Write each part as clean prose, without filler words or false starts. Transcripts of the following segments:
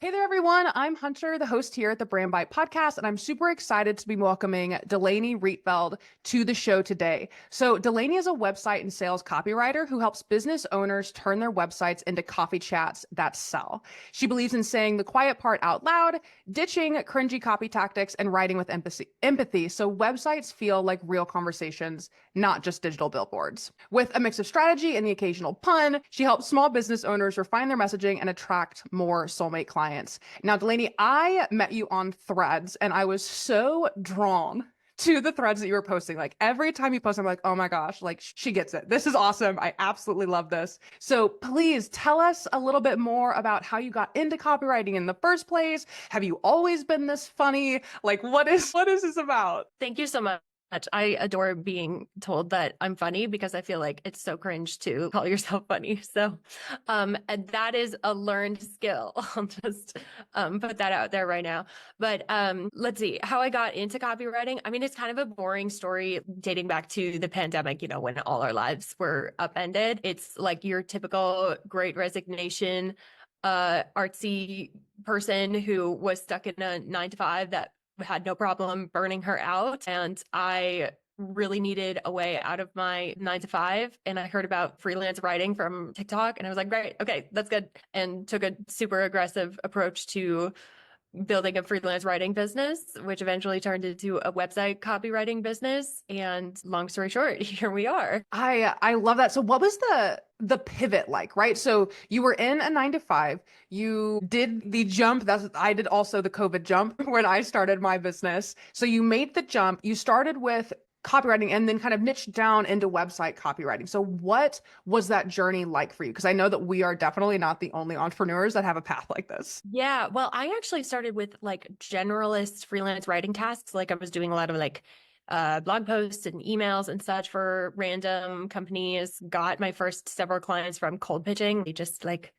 Hey there, everyone. I'm Hunter, the host here at the Brand Bite podcast, and I'm super excited to be welcoming Delaney Rietveld to the show today. So, Delaney is a website and sales copywriter who helps business owners turn their websites into coffee chats that sell. She believes in saying the quiet part out loud, ditching cringy copy tactics, and writing with empathy so websites feel like real conversations, not just digital billboards. With a mix of strategy and the occasional pun, she helps small business owners refine their messaging and attract more soulmate clients. Now, Delaney, I met you on Threads and I was so drawn to the threads that you were posting. Like every time you post, I'm like, oh my gosh, like she gets it. This is awesome. I absolutely love this. So please tell us a little bit more about how you got into copywriting in the first place. Have you always been this funny? Like what is this about? Thank you so much. I adore being told that I'm funny because I feel like it's so cringe to call yourself funny. So, and that is a learned skill. I'll just put that out there right now. But let's see how I got into copywriting. I mean, it's kind of a boring story dating back to the pandemic, when all our lives were upended. It's like your typical Great Resignation, artsy person who was stuck in a 9 to 5 that had no problem burning her out. And I really needed a way out of my 9 to 5. And I heard about freelance writing from TikTok and I was like, great, okay, that's good. And took a super aggressive approach to building a freelance writing business, which eventually turned into a website copywriting business. And long story short, here we are. I love that. So what was the pivot like, right? So you were in a 9 to 5, you did the jump. I did also the COVID jump when I started my business. So you made the jump, you started with copywriting and then kind of niched down into website copywriting. So what was that journey like for you? Because I know that we are definitely not the only entrepreneurs that have a path like this. Yeah, well, I actually started with like generalist freelance writing tasks. Like I was doing a lot of like blog posts and emails and such for random companies. Got my first several clients from cold pitching. They just like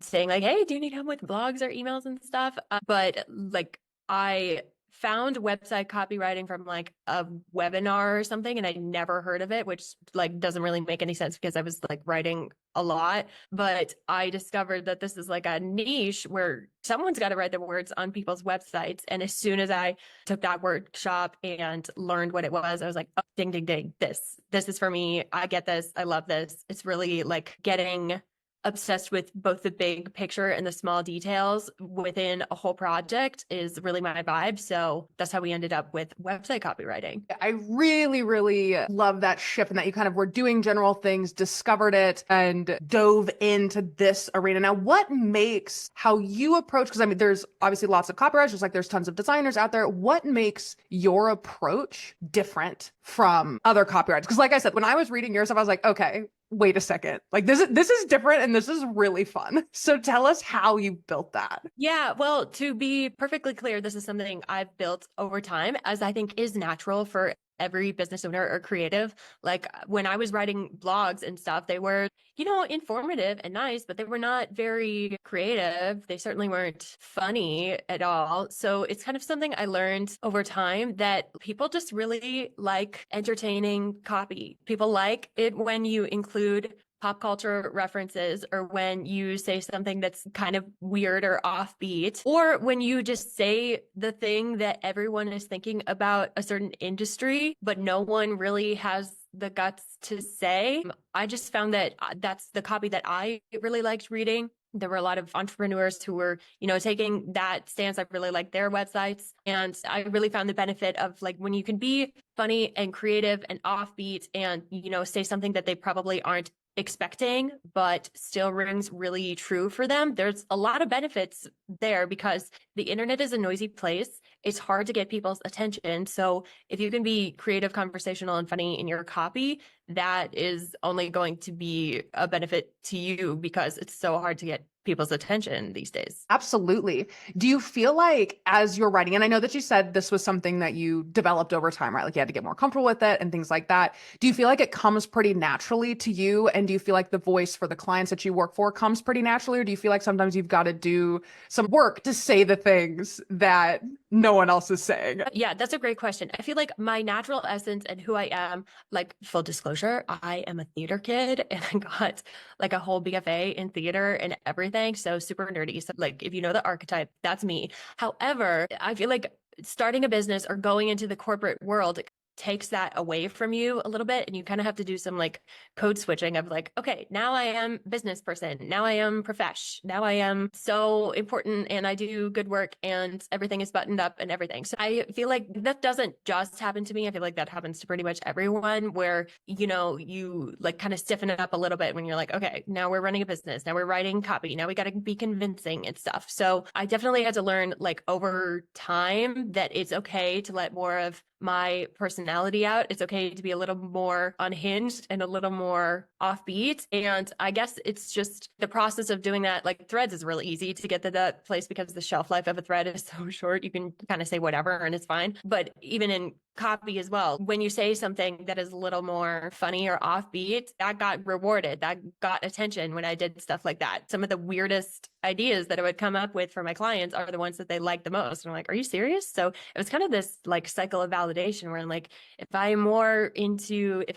saying like, hey, do you need help with blogs or emails and stuff? But like I found website copywriting from like a webinar or something and I never heard of it, which like doesn't really make any sense because I was like writing a lot. But I discovered that this is like a niche where someone's got to write the words on people's websites. And as soon as I took that workshop and learned what it was, I was like, oh, ding, ding, ding, this is for me. I get this. I love this. It's really like getting obsessed with both the big picture and the small details within a whole project is really my vibe. So that's how we ended up with website copywriting. I really, really love that shift and that you kind of were doing general things, discovered it, and dove into this arena. Now, what makes how you approach, because I mean, there's obviously lots of copywriters, just like there's tons of designers out there. What makes your approach different from other copywriters? Because like I said, when I was reading your stuff, I was like, okay, wait a second. Like this is different and this is really fun. So tell us how you built that. Yeah, well, to be perfectly clear, this is something I've built over time, as I think is natural for every business owner or creative. Like when I was writing blogs and stuff, they were, informative and nice, but they were not very creative. They certainly weren't funny at all. So it's kind of something I learned over time that people just really like entertaining copy. People like it when you include pop culture references or when you say something that's kind of weird or offbeat, or when you just say the thing that everyone is thinking about a certain industry, but no one really has the guts to say. I just found that that's the copy that I really liked reading. There were a lot of entrepreneurs who were, taking that stance. I really liked their websites. And I really found the benefit of like when you can be funny and creative and offbeat and, say something that they probably aren't expecting, but still rings really true for them. There's a lot of benefits there because the internet is a noisy place. It's hard to get people's attention. So if you can be creative, conversational, and funny in your copy, that is only going to be a benefit to you because it's so hard to get people's attention these days. Absolutely. Do you feel like as you're writing, and I know that you said this was something that you developed over time, right? Like you had to get more comfortable with it and things like that. Do you feel like it comes pretty naturally to you? And do you feel like the voice for the clients that you work for comes pretty naturally? Or do you feel like sometimes you've got to do some work to say the things that no one else is saying. Yeah, that's a great question. I feel like my natural essence and who I am, like full disclosure, I am a theater kid and I got like a whole BFA in theater and everything. So super nerdy. So like if you know the archetype, that's me. However, I feel like starting a business or going into the corporate world takes that away from you a little bit, and you kind of have to do some like code switching of like, okay, now I am business person, now I am profesh, now I am so important and I do good work and everything is buttoned up and everything. So I feel like that doesn't just happen to me. I feel like that happens to pretty much everyone, where you like kind of stiffen it up a little bit when you're like, okay, now we're running a business, now we're writing copy, now we got to be convincing and stuff. So I definitely had to learn like over time that it's okay to let more of my personality out. It's okay to be a little more unhinged and a little more offbeat. And I guess it's just the process of doing that. Like threads is really easy to get to that place because the shelf life of a thread is so short. You can kind of say whatever and it's fine. But even in copy as well, when you say something that is a little more funny or offbeat, that got rewarded, that got attention when I did stuff like that. Some of the weirdest ideas that I would come up with for my clients are the ones that they like the most. And I'm like, are you serious? So it was kind of this like cycle of validation where I'm like, if I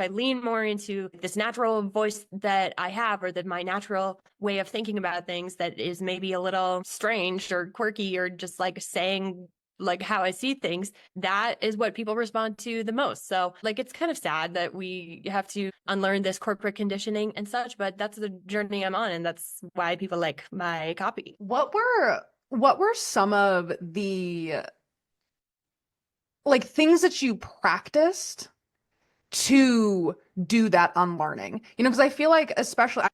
lean more into this natural voice that I have, or that my natural way of thinking about things that is maybe a little strange or quirky, or just like saying like how I see things, that is what people respond to the most. So like, it's kind of sad that we have to unlearn this corporate conditioning and such, but that's the journey I'm on. And that's why people like my copy. What were some of the like things that you practiced to do that unlearning? Because I feel like especially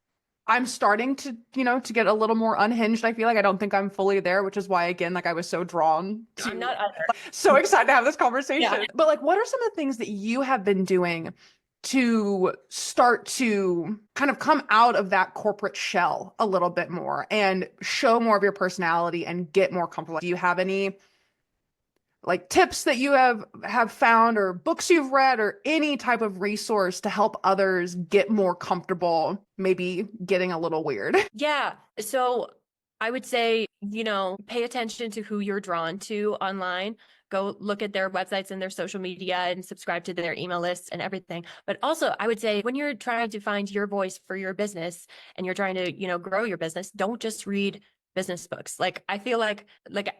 I'm starting to, to get a little more unhinged. I feel like I don't think I'm fully there, which is why, again, like I was so drawn to, I'm not either. so excited to have this conversation. Yeah. But like, what are some of the things that you have been doing to start to kind of come out of that corporate shell a little bit more and show more of your personality and get more comfortable? Do you have any like tips that you have found, or books you've read, or any type of resource to help others get more comfortable, maybe getting a little weird? Yeah. So I would say, pay attention to who you're drawn to online. Go look at their websites and their social media and subscribe to their email lists and everything. But also, I would say when you're trying to find your voice for your business and you're trying to, grow your business, don't just read business books. Like I feel like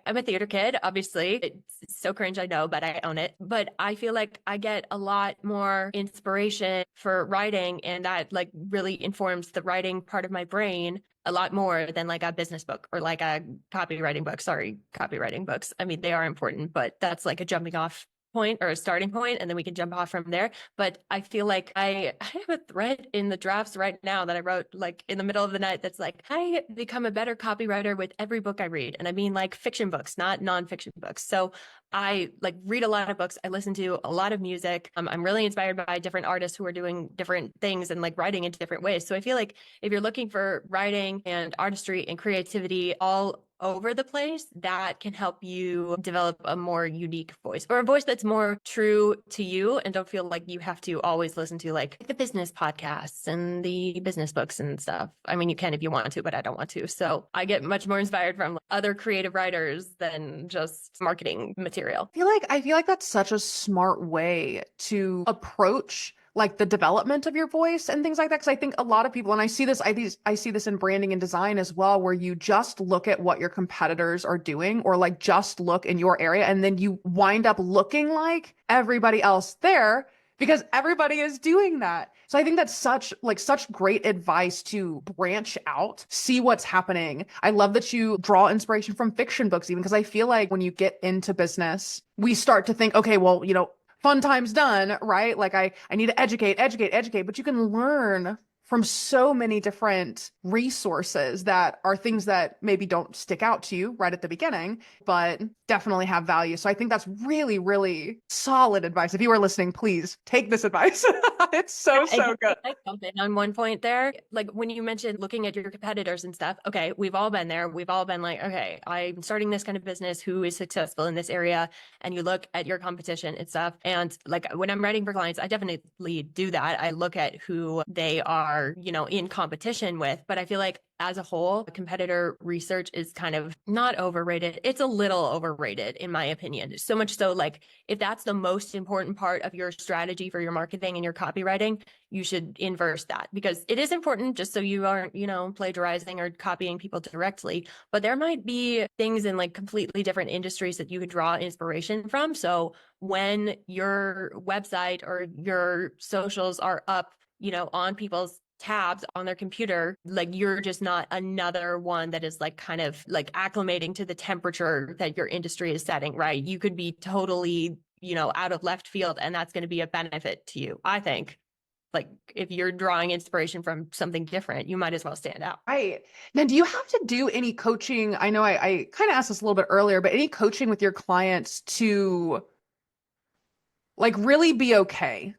I'm a theater kid, obviously. It's so cringe, I know, but I own it. But I feel like I get a lot more inspiration for writing, and that like really informs the writing part of my brain a lot more than like a business book or like a copywriting book. Sorry, copywriting books. I mean, they are important, but that's like a jumping off point or a starting point, and then we can jump off from there. But I feel like I have a thread in the drafts right now that I wrote like in the middle of the night that's like, I become a better copywriter with every book I read. And I mean like fiction books, not nonfiction books. So I like read a lot of books. I listen to a lot of music. I'm really inspired by different artists who are doing different things and like writing in different ways. So I feel like if you're looking for writing and artistry and creativity all over the place, that can help you develop a more unique voice, or a voice that's more true to you, and don't feel like you have to always listen to like the business podcasts and the business books and stuff. I mean, you can if you want to, but I don't want to. So I get much more inspired from like, other creative writers than just marketing material. I feel like that's such a smart way to approach like the development of your voice and things like that. Because I think a lot of people, and I see this in branding and design as well, where you just look at what your competitors are doing, or like just look in your area, and then you wind up looking like everybody else there because everybody is doing that. So I think that's such great advice to branch out, see what's happening. I love that you draw inspiration from fiction books, even because I feel like when you get into business, we start to think, okay, well, fun time's done, right? Like I need to educate, but you can learn from so many different resources that are things that maybe don't stick out to you right at the beginning, but definitely have value. So I think that's really, really solid advice. If you are listening, please take this advice. It's so good. I jump in on one point there. Like when you mentioned looking at your competitors and stuff, okay, we've all been there. We've all been like, okay, I'm starting this kind of business. Who is successful in this area? And you look at your competition and stuff. And like when I'm writing for clients, I definitely do that. I look at who they are are, in competition with. But I feel like as a whole, competitor research is kind of not overrated. It's a little overrated, in my opinion. So much so, like, if that's the most important part of your strategy for your marketing and your copywriting, you should inverse that, because it is important, just so you aren't, plagiarizing or copying people directly. But there might be things in like completely different industries that you could draw inspiration from. So when your website or your socials are up, on people's tabs on their computer, like, you're just not another one that is like kind of like acclimating to the temperature that your industry is setting, right? You could be totally, out of left field, and that's going to be a benefit to you, I think. Like, if you're drawing inspiration from something different, you might as well stand out. Right. Now, do you have to do any coaching? I know I kind of asked this a little bit earlier, but any coaching with your clients to like really be okay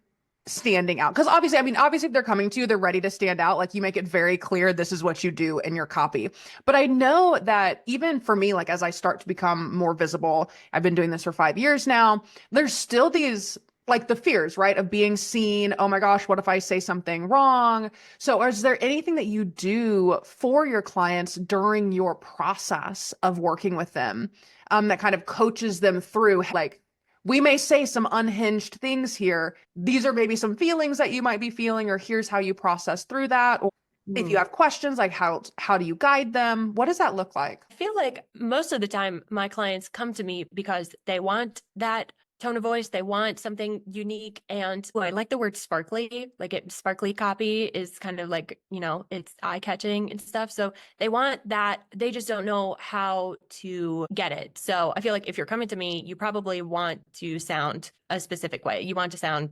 standing out? Because obviously, I mean, obviously, if they're coming to you, they're ready to stand out. Like, you make it very clear this is what you do in your copy. But I know that even for me, like as I start to become more visible, I've been doing this for 5 years now, there's still these like the fears, right, of being seen. Oh my gosh, what if I say something wrong? So is there anything that you do for your clients during your process of working with them, that kind of coaches them through, like, we may say some unhinged things here. These are maybe some feelings that you might be feeling, or here's how you process through that. Or if you have questions, like how do you guide them? What does that look like? I feel like most of the time my clients come to me because they want that tone of voice. They want something unique. And I like the word sparkly. Like, sparkly copy is kind of like, it's eye catching and stuff. So they want that. They just don't know how to get it. So I feel like if you're coming to me, you probably want to sound a specific way. You want to sound,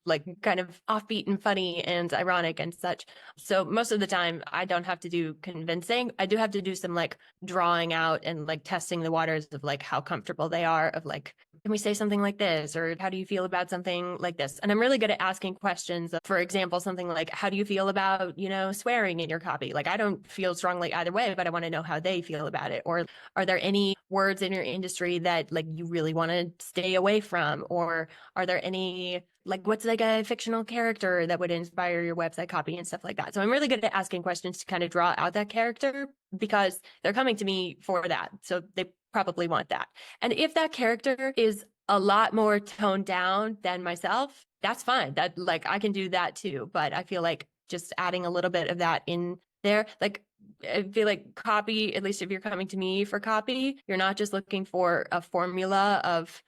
like kind of offbeat and funny and ironic and such. So most of the time I don't have to do convincing. I do have to do some like drawing out and like testing the waters of like how comfortable they are, of like, can we say something like this? Or how do you feel about something like this? And I'm really good at asking questions. For example, something like, how do you feel about, swearing in your copy? Like, I don't feel strongly either way, but I want to know how they feel about it. Or are there any words in your industry that like you really want to stay away from? Or are there any, like, what's like a fictional character that would inspire your website copy and stuff like that? So I'm really good at asking questions to kind of draw out that character, because they're coming to me for that. So they probably want that. And if that character is a lot more toned down than myself, that's fine. That, like, I can do that too. But I feel like just adding a little bit of that in there, like, I feel like copy, at least if you're coming to me for copy, you're not just looking for a formula of,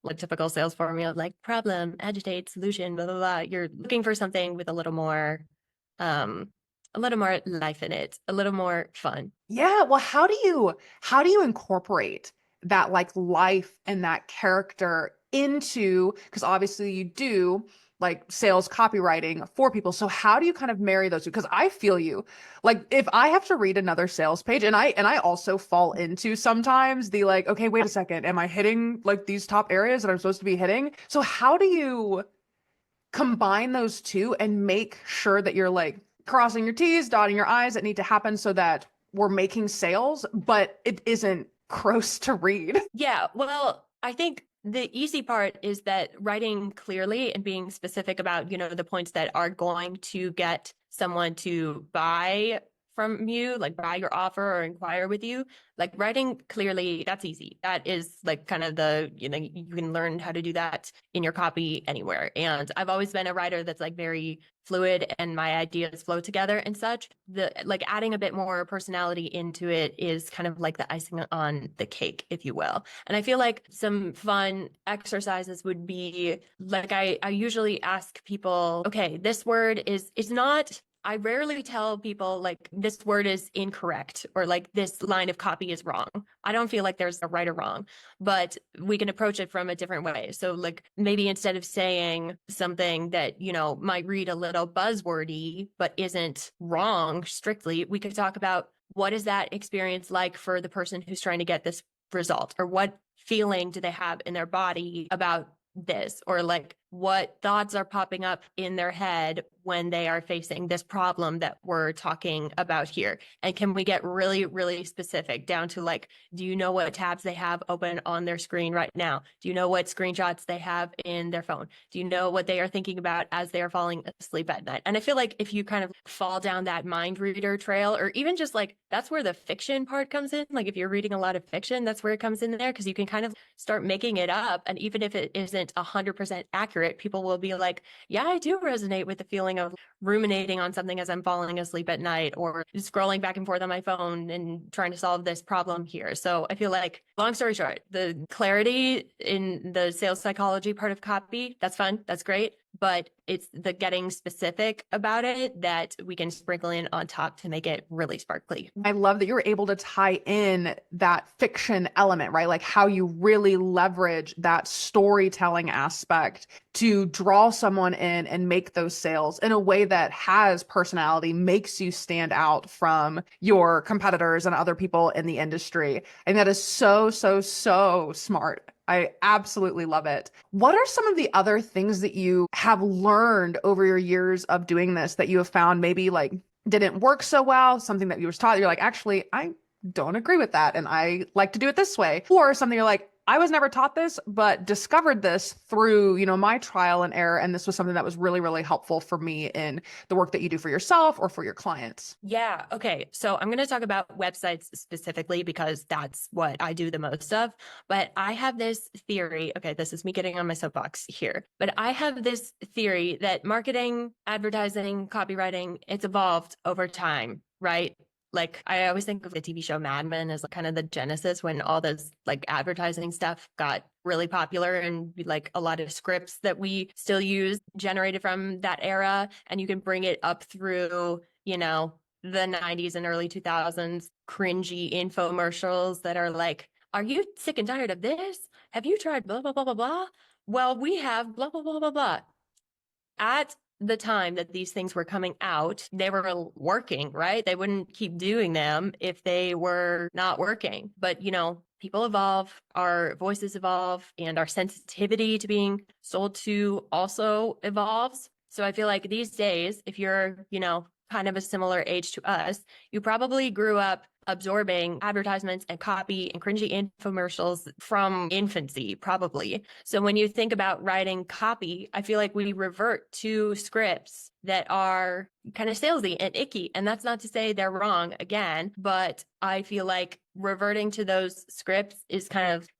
like typical sales formula, like problem, agitate, solution, blah, blah, blah. You're looking for something with a little more life in it, a little more fun. Yeah, well, how do you incorporate that like life and that character into, because obviously you do like sales copywriting for people. So how do you kind of marry those two? Because I feel you. Like if I have to read another sales page, and I also fall into sometimes the like, okay, wait a second, am I hitting like these top areas that I'm supposed to be hitting? So how do you combine those two and make sure that you're like crossing your T's, dotting your I's that need to happen so that we're making sales, but it isn't gross to read? Yeah, well, I think the easy part is that writing clearly and being specific about, the points that are going to get someone to buy from you, like buy your offer or inquire with you. Like, writing clearly, that's easy. That is like kind of you can learn how to do that in your copy anywhere. And I've always been a writer that's like very fluid and my ideas flow together and such. The like adding a bit more personality into it is kind of like the icing on the cake, if you will. And I feel like some fun exercises would be like, I usually ask people, okay, this word is not, I rarely tell people like this word is incorrect or like this line of copy is wrong. I don't feel like there's a right or wrong, but we can approach it from a different way. So like maybe instead of saying something that, might read a little buzzwordy, but isn't wrong strictly, we could talk about what is that experience like for the person who's trying to get this result, or what feeling do they have in their body about this, or like what thoughts are popping up in their head when they are facing this problem that we're talking about here. And can we get really, really specific down to like, do you know what tabs they have open on their screen right now? Do you know what screenshots they have in their phone? Do you know what they are thinking about as they are falling asleep at night? And I feel like if you kind of fall down that mind reader trail, or even just like, that's where the fiction part comes in. Like if you're reading a lot of fiction, that's where it comes in there, because you can kind of start making it up. And even if it isn't 100% accurate, people will be like, yeah, I do resonate with the feeling of ruminating on something as I'm falling asleep at night, or scrolling back and forth on my phone and trying to solve this problem here. So I feel like, long story short, the clarity in the sales psychology part of copy, that's fun, that's great. But it's the getting specific about it that we can sprinkle in on top to make it really sparkly. I love that you were able to tie in that fiction element, right? Like how you really leverage that storytelling aspect to draw someone in and make those sales in a way that has personality, makes you stand out from your competitors and other people in the industry. And that is so, so, so smart. I absolutely love it. What are some of the other things that you have learned over your years of doing this that you have found maybe like didn't work so well, something that you were taught, you're like, actually, I don't agree with that, and I like to do it this way, or something you're like, I was never taught this, but discovered this through, my trial and error, and this was something that was really, really helpful for me in the work that you do for yourself or for your clients. Yeah. Okay. So I'm going to talk about websites specifically because that's what I do the most of. But I have this theory. Okay. This is me getting on my soapbox here. But I have this theory that marketing, advertising, copywriting, it's evolved over time, right? Like I always think of the TV show Mad Men as like kind of the genesis when all this like advertising stuff got really popular, and like a lot of scripts that we still use generated from that era. And you can bring it up through, the 90s and early 2000s cringy infomercials that are like, are you sick and tired of this? Have you tried blah, blah, blah, blah, blah? Well, we have blah, blah, blah, blah, blah. At the time that these things were coming out, they were working, right? They wouldn't keep doing them if they were not working. But, people evolve, our voices evolve, and our sensitivity to being sold to also evolves. So I feel like these days, if you're, kind of a similar age to us, you probably grew up absorbing advertisements and copy and cringy infomercials from infancy, probably. So when you think about writing copy, I feel like we revert to scripts that are kind of salesy and icky. And that's not to say they're wrong again, but I feel like reverting to those scripts is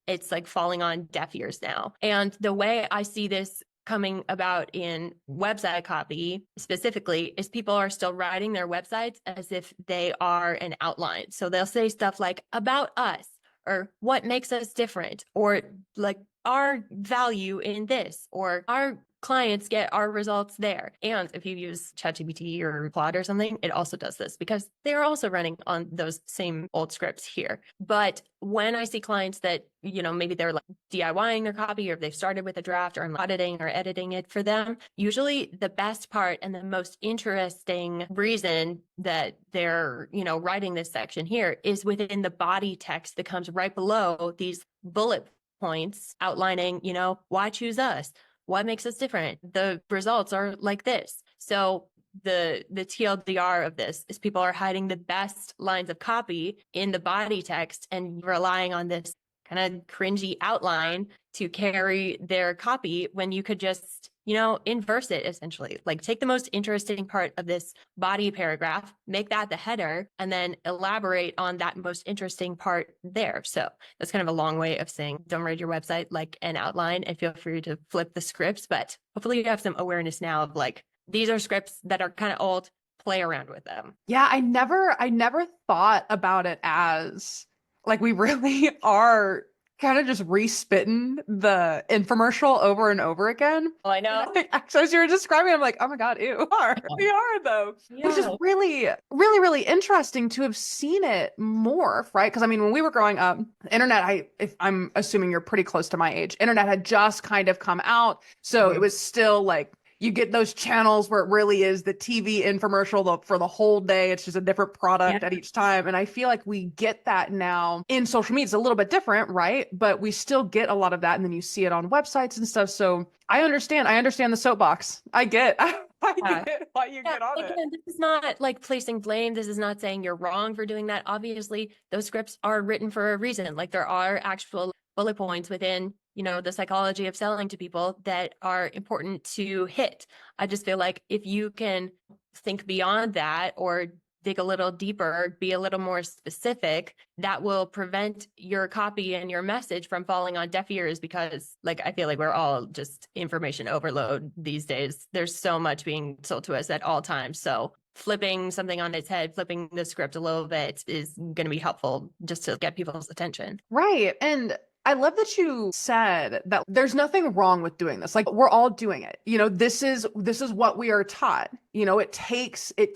it's like falling on deaf ears now. And the way I see this coming about in website copy specifically is people are still writing their websites as if they are an outline. So they'll say stuff like about us, or what makes us different, or like our value in this, or our clients get our results there. And if you use ChatGPT or Claude or something, it also does this because they are also running on those same old scripts here. But when I see clients that, maybe they're like DIYing their copy, or they've started with a draft, or I'm auditing or editing it for them, usually the best part and the most interesting reason that they're, writing this section here is within the body text that comes right below these bullet points outlining, why choose us? What makes us different? The results are like this. So the TLDR of this is people are hiding the best lines of copy in the body text and relying on this kind of cringy outline to carry their copy, when you could just, inverse it essentially. Like take the most interesting part of this body paragraph, make that the header, and then elaborate on that most interesting part there. So that's kind of a long way of saying don't read your website like an outline, and feel free to flip the scripts. But hopefully you have some awareness now of like, these are scripts that are kind of old, play around with them. Yeah, I never thought about it as like we really are kind of just respitting the infomercial over and over again. Oh, I know. Like, actually, as you were describing, I'm like, oh my God, ew. We are though. Which is Yeah. really, really, really interesting to have seen it morph, right? Because I mean, when we were growing up, the internet, if I'm assuming you're pretty close to my age, internet had just kind of come out. So it was still like, you get those channels where it really is the TV infomercial for the whole day. It's just a different product at each time. And I feel like we get that now in social media. It's a little bit different, right? But we still get a lot of that. And then you see it on websites and stuff. So I understand. I understand the soapbox. I get I get why you get on it. Again, this is not like placing blame. This is not saying you're wrong for doing that. Obviously, those scripts are written for a reason. Like there are actual bullet points within, the psychology of selling to people that are important to hit. I just feel like if you can think beyond that or dig a little deeper, be a little more specific, that will prevent your copy and your message from falling on deaf ears, because I feel like we're all just information overload these days. There's so much being sold to us at all times. So flipping something on its head, flipping the script a little bit is going to be helpful just to get people's attention. Right. And I love that you said that there's nothing wrong with doing this. Like we're all doing it. This is what we are taught. It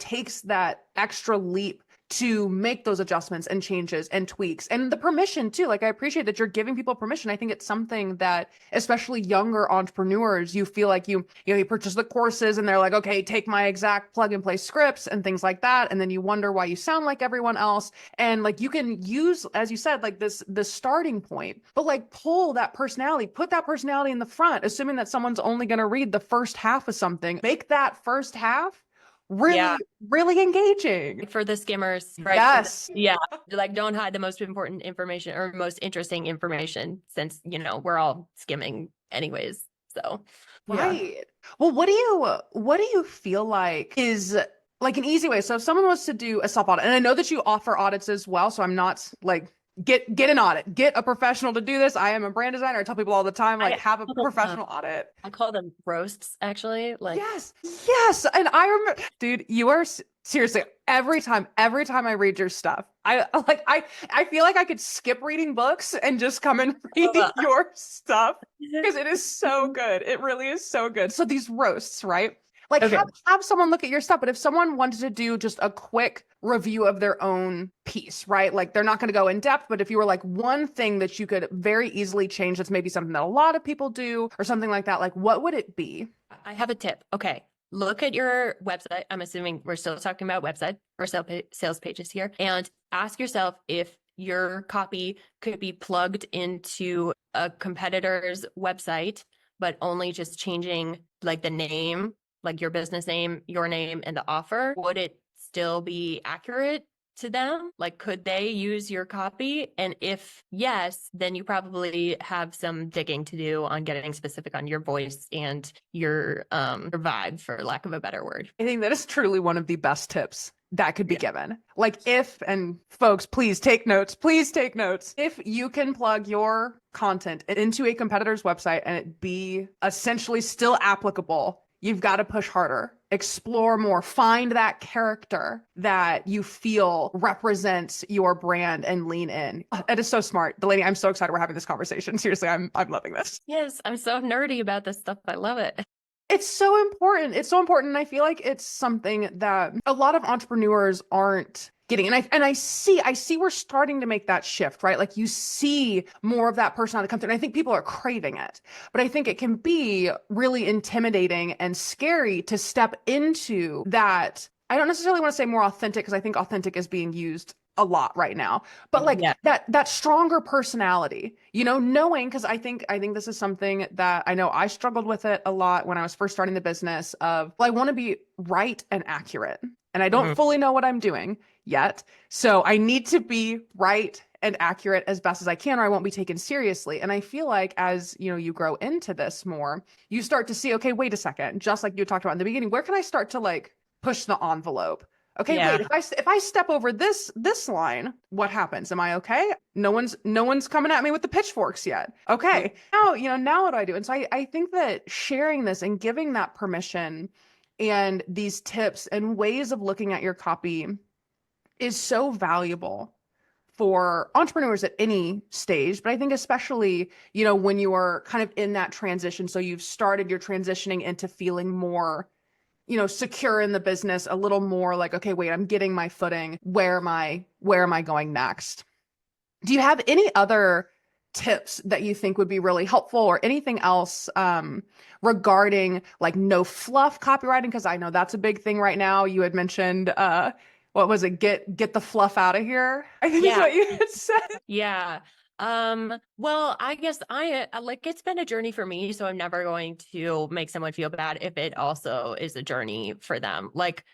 takes that extra leap to make those adjustments and changes and tweaks and the permission too. Like I appreciate that you're giving people permission. I think it's something that especially younger entrepreneurs, you feel like you purchase the courses and they're like, okay, take my exact plug and play scripts and things like that. And then you wonder why you sound like everyone else. And like you can use, as you said, like this starting point, but like pull that personality, put that personality in the front, assuming that someone's only going to read the first half of something. Make that first half really engaging for the skimmers, right? Yes. Like don't hide the most important information or most interesting information, since we're all skimming anyways. So right. Well, what do you feel like is like an easy way? So if someone wants to do a self audit, and I know that you offer audits as well, so I'm not like get an audit, get a professional to do this. I am a brand designer. I tell people all the time, like have a professional audit. I call them roasts, actually. Like yes. And I remember, dude, you are seriously every time I read your stuff, I feel like I could skip reading books and just come and read your stuff because it is so good. It really is so good. So these roasts, right? Like have someone look at your stuff, but if someone wanted to do just a quick review of their own piece, right? Like they're not going to go in depth, but if you were like one thing that you could very easily change, that's maybe something that a lot of people do or something like that, like what would it be? I have a tip. Okay. Look at your website. I'm assuming we're still talking about website or sales pages here, and ask yourself if your copy could be plugged into a competitor's website, but only just changing like the name, like your business name, your name, and the offer. Would it still be accurate to them? Like, could they use your copy? And if yes, then you probably have some digging to do on getting specific on your voice and your vibe, for lack of a better word. I think that is truly one of the best tips that could be given. Like and folks, please take notes. If you can plug your content into a competitor's website and it be essentially still applicable, you've got to push harder, explore more, find that character that you feel represents your brand and lean in. It is so smart. Delaney, I'm so excited we're having this conversation. Seriously, I'm loving this. Yes, I'm so nerdy about this stuff. I love it. It's so important. And I feel like it's something that a lot of entrepreneurs aren't getting. And I see we're starting to make that shift, right? Like you see more of that personality come through. And I think people are craving it. But I think it can be really intimidating and scary to step into that. I don't necessarily want to say more authentic, because I think authentic is being used a lot right now, but like that stronger personality, knowing, because I think this is something that I know I struggled with it a lot when I was first starting the business of, well, I want to be right and accurate, and I don't fully know what I'm doing yet. So I need to be right and accurate as best as I can, or I won't be taken seriously. And I feel like as you grow into this more, you start to see, okay, wait a second, just like you talked about in the beginning, where can I start to like push the envelope? Okay, wait, if I step over this line, what happens? Am I okay? No one's coming at me with the pitchforks yet. Okay. Now what do I do? And so I think that sharing this and giving that permission and these tips and ways of looking at your copy is so valuable for entrepreneurs at any stage, but I think especially, when you are kind of in that transition. So you're transitioning into feeling more secure in the business, a little more like, okay, wait, I'm getting my footing. Where am I going next? Do you have any other tips that you think would be really helpful, or anything else regarding like no fluff copywriting? Because I know that's a big thing right now. You had mentioned what was it? Get the fluff out of here, I think is Yeah. what you had said. Yeah. Well, I guess I like it's been a journey for me, so I'm never going to make someone feel bad if it also is a journey for them. Like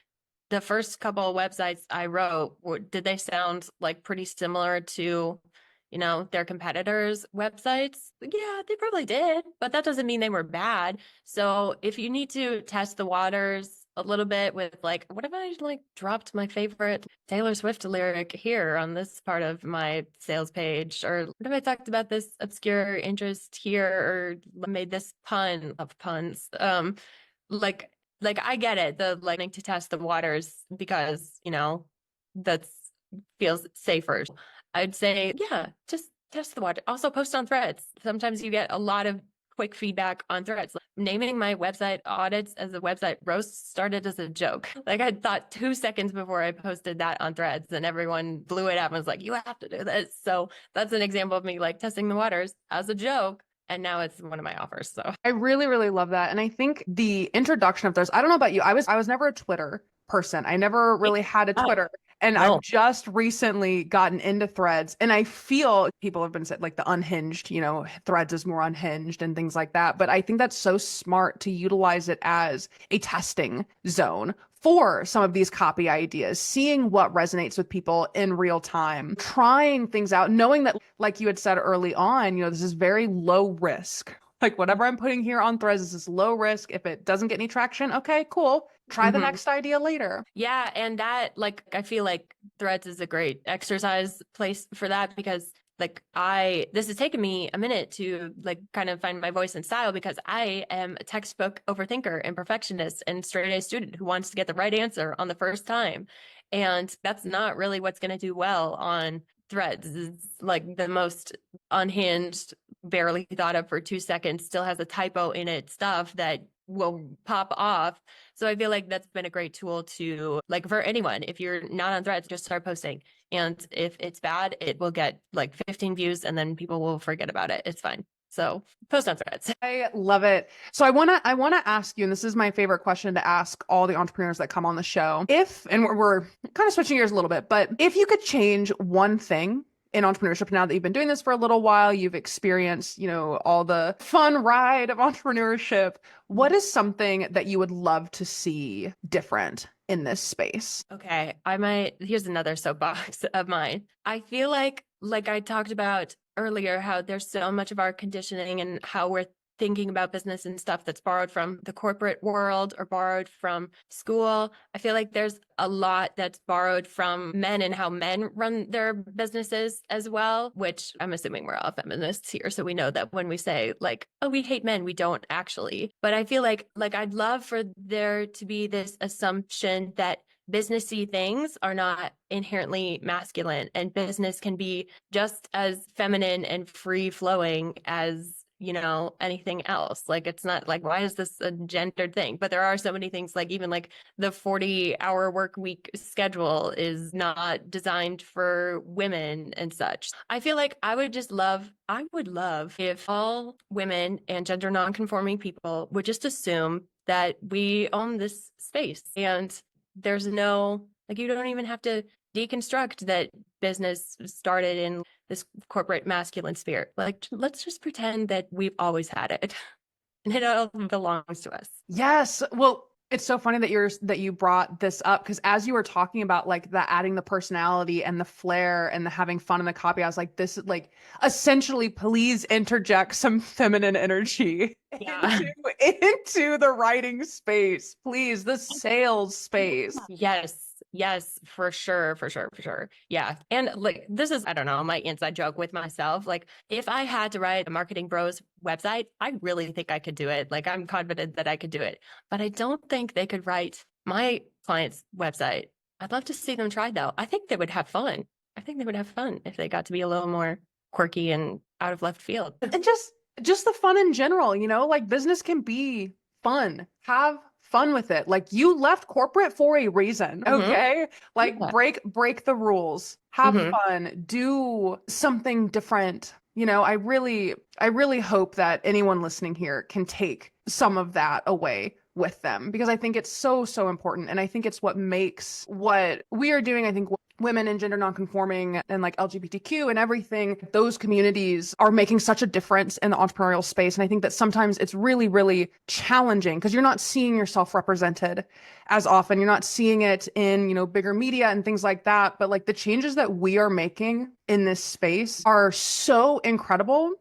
the first couple of websites I wrote, did they sound like pretty similar to, their competitors' websites? Yeah, they probably did, but that doesn't mean they were bad. So if you need to test the waters a little bit with like, what if I like dropped my favorite Taylor Swift lyric here on this part of my sales page? Or what if I talked about this obscure interest here or made this pun of puns? Like I get it, the like to test the waters because, that's feels safer. I'd say, yeah, just test the water. Also post on threads. Sometimes you get a lot of quick feedback on threads. Like, naming my website audits as a website roast started as a joke. Like I thought 2 seconds before I posted that on threads and everyone blew it up and was like, you have to do this. So that's an example of me like testing the waters as a joke. And now it's one of my offers. So I really, really love that. And I think the introduction of those, I don't know about you, I was never a Twitter person. I never really had a yeah, Twitter. And I've no. just recently gotten into threads. And I feel people have been said like the unhinged, threads is more unhinged and things like that. But I think that's so smart to utilize it as a testing zone for some of these copy ideas, seeing what resonates with people in real time, trying things out, knowing that, like you had said early on, this is very low risk. Like whatever I'm putting here on threads, this is low risk. If it doesn't get any traction, okay, cool. Try the Mhm. next idea later. Yeah, and that like I feel like Threads is a great exercise place for that because like this has taken me a minute to like kind of find my voice and style because I am a textbook overthinker and perfectionist and straight A student who wants to get the right answer on the first time. And that's not really what's going to do well on Threads. It's like the most unhinged, barely thought of for 2 seconds, still has a typo in it stuff that will pop off. So I feel like that's been a great tool to like for anyone. If you're not on Threads, just start posting. And if it's bad, it will get like 15 views and then people will forget about it. It's fine. So post on Threads. I love it. So I wanna ask you, and this is my favorite question to ask all the entrepreneurs that come on the show. If, and we're kind of switching gears a little bit, but if you could change one thing in entrepreneurship now that you've been doing this for a little while, you've experienced, all the fun ride of entrepreneurship, what is something that you would love to see different in this space? Okay, here's another soapbox of mine. I feel like I talked about earlier, how there's so much of our conditioning and how we're thinking about business and stuff that's borrowed from the corporate world or borrowed from school. I feel like there's a lot that's borrowed from men and how men run their businesses as well, which I'm assuming we're all feminists here. So we know that when we say like, oh, we hate men, we don't actually. But I feel like I'd love for there to be this assumption that businessy things are not inherently masculine and business can be just as feminine and free flowing as anything else. Like it's not like, why is this a gendered thing? But there are so many things, like even like the 40-hour work week schedule is not designed for women and such. I feel like I would love if all women and gender nonconforming people would just assume that we own this space and there's no, like, you don't even have to deconstruct that business started in this corporate masculine sphere. Like, let's just pretend that we've always had it and it all belongs to us. Yes. Well, it's so funny that you brought this up because as you were talking about like the adding the personality and the flair and the having fun in the copy, I was like, this is like essentially please interject some feminine energy Yeah. into the writing space. Please, the sales space. Yes. Yes, for sure, for sure, for sure. Yeah. And like, this is, I don't know, my inside joke with myself. Like, if I had to write a Marketing Bros website, I really think I could do it. Like, I'm confident that I could do it, but I don't think they could write my client's website. I'd love to see them try though. I think they would have fun. I think they would have fun if they got to be a little more quirky and out of left field. And just the fun in general, like business can be fun. Have fun with it. Like you left corporate for a reason, Mm-hmm. okay? Like Yeah. break the rules. Have Mm-hmm. fun. Do something different. I really hope that anyone listening here can take some of that away with them because I think it's so, so important. And I think it's what makes what we are doing, I think women and gender nonconforming and like LGBTQ and everything, those communities are making such a difference in the entrepreneurial space. And I think that sometimes it's really, really challenging because you're not seeing yourself represented as often. You're not seeing it in, bigger media and things like that. But like the changes that we are making in this space are so incredible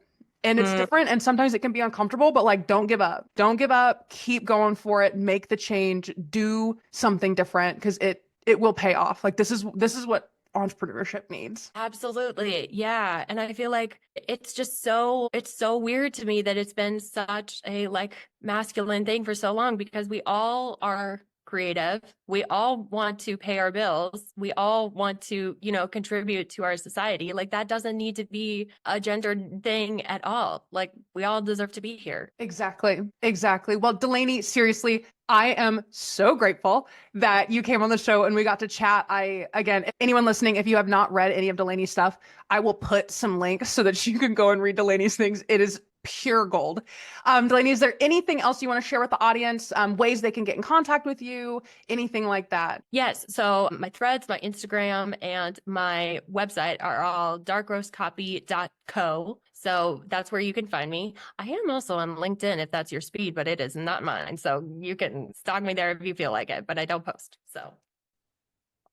and it's different and sometimes it can be uncomfortable, but like don't give up. Don't give up. Keep going for it. Make the change. Do something different because it will pay off. Like this is what entrepreneurship needs. Absolutely. Yeah. And I feel like it's so weird to me that it's been such a like masculine thing for so long because we all are creative. We all want to pay our bills. We all want to, contribute to our society. Like that doesn't need to be a gendered thing at all. Like we all deserve to be here. Exactly. Exactly. Well, Delaney, seriously, I am so grateful that you came on the show and we got to chat. Again, anyone listening, if you have not read any of Delaney's stuff, I will put some links so that you can go and read Delaney's things. It is pure gold. Delaney, is there anything else you want to share with the audience? Ways they can get in contact with you, anything like that? Yes. So my threads, my Instagram, and my website are all darkroastcopy.co. So that's where you can find me. I am also on LinkedIn if that's your speed, but it is not mine. So you can stalk me there if you feel like it, but I don't post. So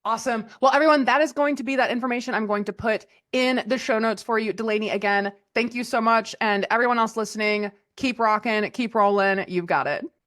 Awesome. Well, everyone, that is going to be that information I'm going to put in the show notes for you. Delaney, again, thank you so much. And everyone else listening, keep rocking, keep rolling. You've got it.